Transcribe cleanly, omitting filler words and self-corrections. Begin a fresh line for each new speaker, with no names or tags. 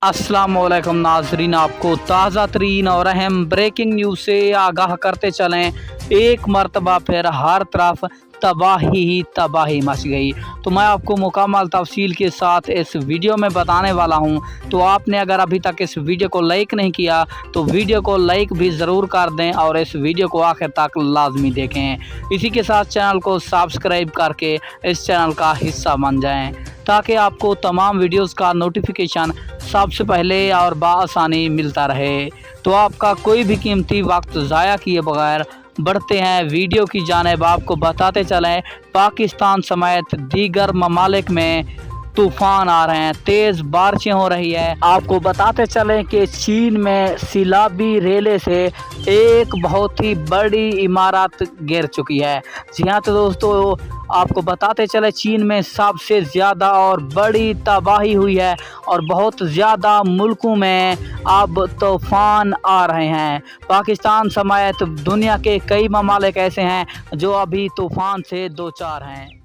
अस्सलाम वालेकुम नाजरीन, आपको ताज़ा तरीन और अहम ब्रेकिंग न्यूज़ से आगाह करते चलें। एक मरतबा फिर हर तरफ तबाही ही तबाही मच गई। तो मैं आपको मुकम्मल तफसील के साथ इस वीडियो में बताने वाला हूं। तो आपने अगर अभी तक इस वीडियो को लाइक नहीं किया तो वीडियो को लाइक भी ज़रूर कर दें और इस वीडियो को आखिर तक लाजमी देखें। इसी के साथ चैनल को सब्सक्राइब करके इस चैनल का हिस्सा बन जाएं ताकि आपको तमाम वीडियोस का नोटिफिकेशन सबसे पहले और बआसानी मिलता रहे। तो आपका कोई भी कीमती वक्त ज़ाया किए बगैर बढ़ते हैं वीडियो की जानिब। आपको बताते चलें, पाकिस्तान समेत दीगर ममालिक में तूफ़ान आ रहे हैं, तेज़ बारिशें हो रही है। आपको बताते चलें कि चीन में सिलाबी रेले से एक बहुत ही बड़ी इमारत गिर चुकी है। जी हाँ, तो दोस्तों आपको बताते चले चीन में सबसे ज़्यादा और बड़ी तबाही हुई है और बहुत ज़्यादा मुल्कों में अब तूफ़ान आ रहे हैं। पाकिस्तान समेत दुनिया के कई ममालिक ऐसे हैं जो अभी तूफ़ान से दो चार हैं।